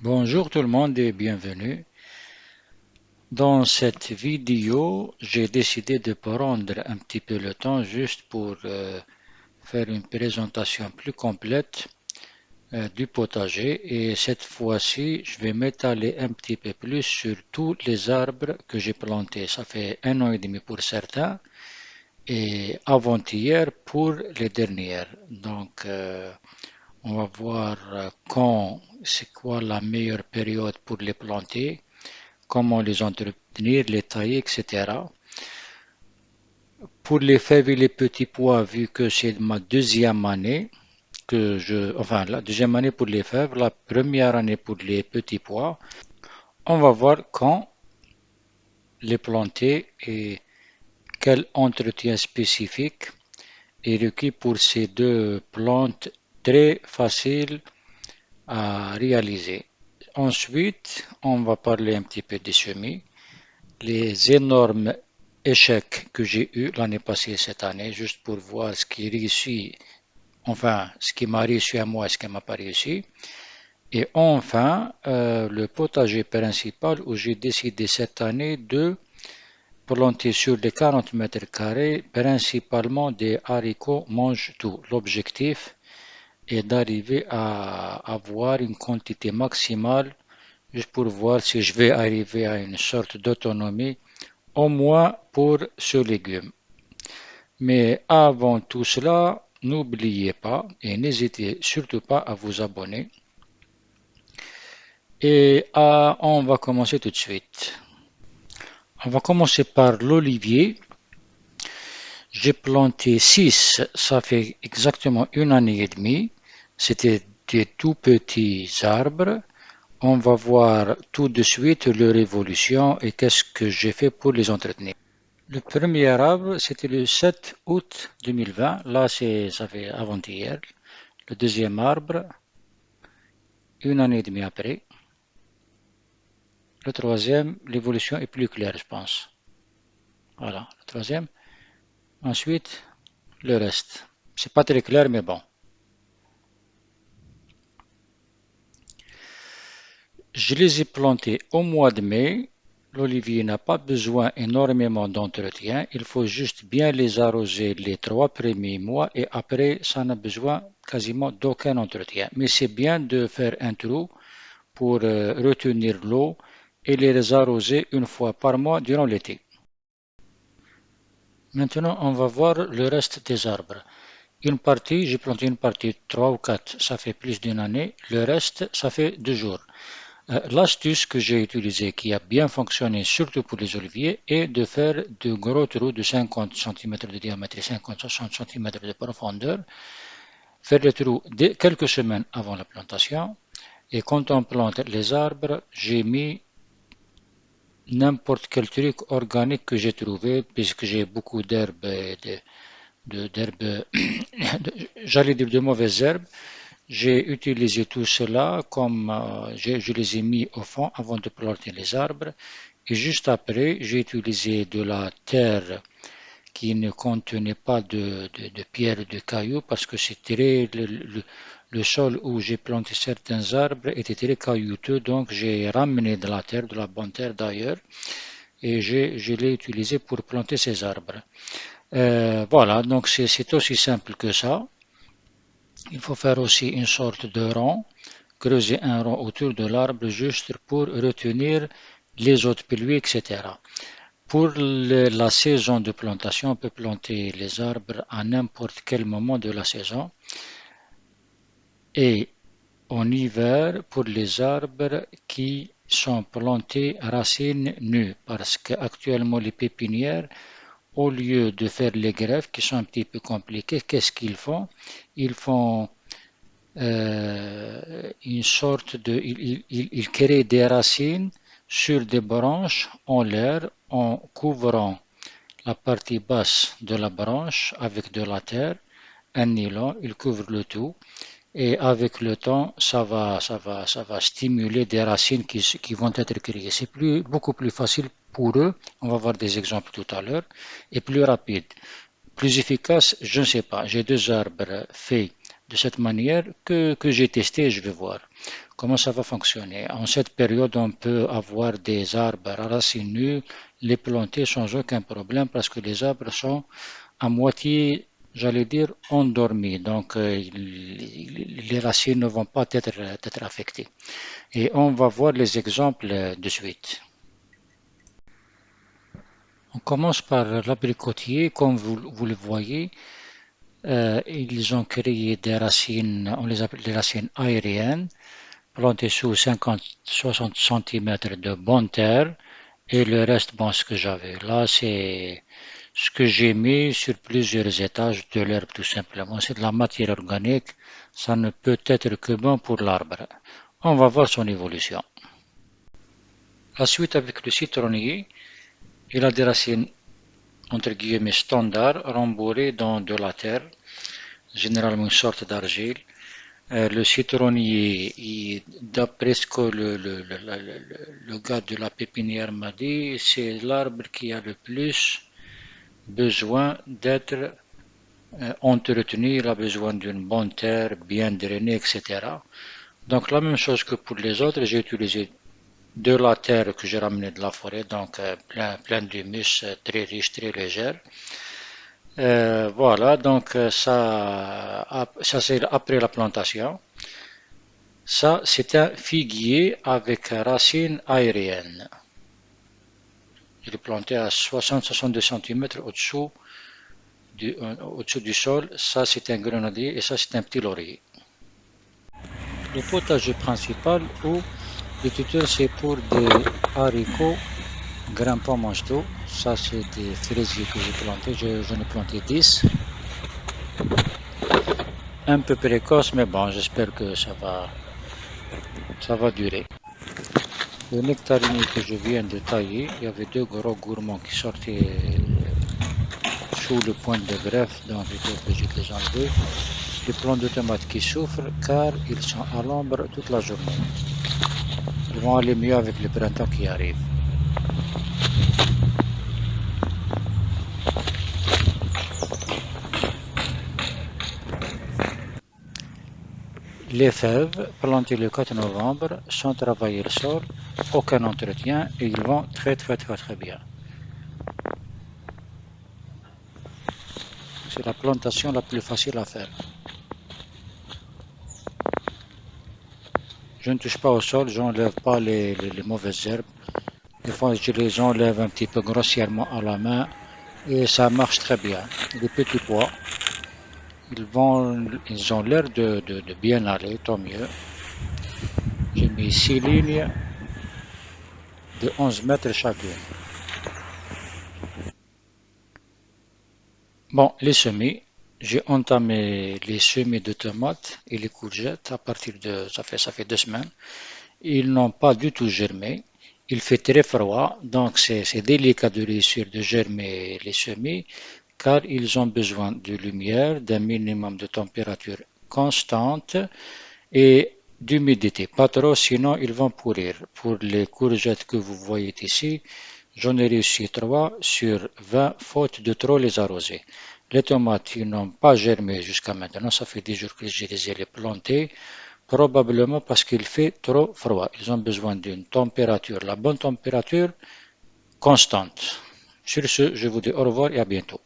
Bonjour tout le monde et bienvenue. Dans cette vidéo, j'ai décidé de prendre un petit peu le temps juste pour faire une présentation plus complète du potager et cette fois-ci, je vais m'étaler un petit peu plus sur tous les arbres que j'ai plantés. Ça fait 1 an et demi pour certains et avant-hier pour les dernières. Donc, on va voir quand, c'est quoi la meilleure période pour les planter, comment les entretenir, les tailler, etc. Pour les fèves et les petits pois, vu que c'est ma deuxième année, enfin la deuxième année pour les fèves, la première année pour les petits pois, on va voir quand les planter et quel entretien spécifique est requis pour ces deux plantes très faciles à réaliser. Ensuite, on va parler un petit peu des semis, les énormes échecs que j'ai eu l'année passée, cette année, juste pour voir ce qui réussit, enfin, ce qui m'a réussi à moi et ce qui m'a pas réussi. Et enfin, le potager principal où j'ai décidé cette année de planter sur les 40 mètres carrés principalement des haricots mange-tout. L'objectif est d'arriver à avoir une quantité maximale juste pour voir si je vais arriver à une sorte d'autonomie au moins pour ce légume. Mais avant tout cela, n'oubliez pas et n'hésitez surtout pas à vous abonner. On va commencer tout de suite. On va commencer par l'olivier. J'ai planté 6, ça fait exactement 1 année et demie. C'était des tout petits arbres. On va voir tout de suite leur évolution et qu'est-ce que j'ai fait pour les entretenir. Le premier arbre, c'était le 7 août 2020. Là, ça fait avant-hier. Le deuxième arbre, 1 année et demie après. Le troisième, l'évolution est plus claire, je pense. Voilà, le troisième. Ensuite, le reste. C'est pas très clair, mais bon. Je les ai plantés au mois de mai. L'olivier n'a pas besoin énormément d'entretien. Il faut juste bien les arroser les 3 premiers mois et après, ça n'a besoin quasiment d'aucun entretien. Mais c'est bien de faire un trou pour retenir l'eau et les arroser une fois par mois durant l'été. Maintenant, on va voir le reste des arbres. Une partie, j'ai planté une partie 3 ou 4, ça fait plus d'1 année. Le reste, ça fait 2 jours. L'astuce que j'ai utilisée, qui a bien fonctionné, surtout pour les oliviers, est de faire de gros trous de 50 cm de diamètre et 50-60 cm de profondeur. Faire le trou dès quelques semaines avant la plantation. Et quand on plante les arbres, j'ai mis n'importe quel truc organique que j'ai trouvé, puisque j'ai beaucoup d'herbes, d'herbes, j'allais dire de mauvaises herbes. J'ai utilisé tout cela comme je les ai mis au fond avant de planter les arbres. Et juste après, j'ai utilisé de la terre qui ne contenait pas de pierres et de cailloux parce que le sol où j'ai planté certains arbres était très caillouteux. Donc j'ai ramené de la terre, de la bonne terre d'ailleurs, et je l'ai utilisé pour planter ces arbres. Voilà, donc c'est aussi simple que ça. Il faut faire aussi une sorte de rond, creuser un rond autour de l'arbre juste pour retenir les autres pluies, etc. Pour la saison de plantation, on peut planter les arbres à n'importe quel moment de la saison. Et en hiver, pour les arbres qui sont plantés racines nues, parce qu'actuellement les pépinières, au lieu de faire les greffes qui sont un petit peu compliquées, qu'est-ce qu'ils font? Ils font une sorte de, il crée des racines sur des branches en l'air en couvrant la partie basse de la branche avec de la terre, un nylon, il couvre le tout et avec le temps, ça va stimuler des racines qui vont être créées. C'est beaucoup plus facile pour eux, on va voir des exemples tout à l'heure, et plus rapide. Plus efficace, je ne sais pas. J'ai deux arbres faits de cette manière que j'ai testé et je vais voir. Comment ça va fonctionner? En cette période, on peut avoir des arbres racineux, les planter sans aucun problème parce que les arbres sont à moitié, j'allais dire, endormis. Donc, les racines ne vont pas être affectées. Et on va voir les exemples de suite. On commence par l'abricotier. Comme vous le voyez, ils ont créé des racines, on les appelle des racines aériennes, plantées sous 50-60 cm de bonne terre. Et le reste, bon, ce que j'avais là, c'est ce que j'ai mis sur plusieurs étages de l'herbe, tout simplement. C'est de la matière organique. Ça ne peut être que bon pour l'arbre. On va voir son évolution. La suite avec le citronnier, il a des racines entre guillemets standards, rembourrées dans de la terre, généralement une sorte d'argile. Le citronnier, d'après ce que le gars de la pépinière m'a dit, c'est l'arbre qui a le plus besoin d'être entretenu, il a besoin d'une bonne terre, bien drainée, etc. Donc la même chose que pour les autres, j'ai utilisé de la terre que j'ai ramenée de la forêt, donc plein d'humus, très riche, très légère. Voilà, donc ça c'est après la plantation. Ça, c'est un figuier avec racines aériennes. Il est planté à 60-62 cm au-dessous du sol. Ça, c'est un grenadier et ça, c'est un petit laurier. Le potager principal où le tuteur, c'est pour des haricots grimpants mange-tout. Ça, c'est des fraisiers que j'ai plantés. J'en ai planté 10. Un peu précoce, mais bon, j'espère que ça va durer. Le nectarinier que je viens de tailler, il y avait deux gros gourmands qui sortaient sous le point de greffe, donc j'étais obligé de les enlever. Les plants de tomates qui souffrent car ils sont à l'ombre toute la journée. Ils vont aller mieux avec le printemps qui arrive. Les fèves, plantées le 4 novembre, sans travailler le sol, aucun entretien et ils vont très bien. C'est la plantation la plus facile à faire. Je ne touche pas au sol, j'enlève pas les mauvaises herbes. Des fois, je les enlève un petit peu grossièrement à la main et ça marche très bien. Les petits pois, ils ont l'air de bien aller, tant mieux. J'ai mis 6 lignes de 11 mètres chacune. Bon, les semis, j'ai entamé les semis de tomates et les courgettes à partir de, ça fait 2 semaines. Ils n'ont pas du tout germé. Il fait très froid, donc c'est délicat de réussir de germer les semis, car ils ont besoin de lumière, d'un minimum de température constante et d'humidité. Pas trop, sinon ils vont pourrir. Pour les courgettes que vous voyez ici, j'en ai réussi 3 sur 20, faute de trop les arroser. Les tomates, ils n'ont pas germé jusqu'à maintenant. Ça fait 10 jours que je les ai plantés. Probablement parce qu'il fait trop froid. Ils ont besoin d'une température, la bonne température constante. Sur ce, je vous dis au revoir et à bientôt.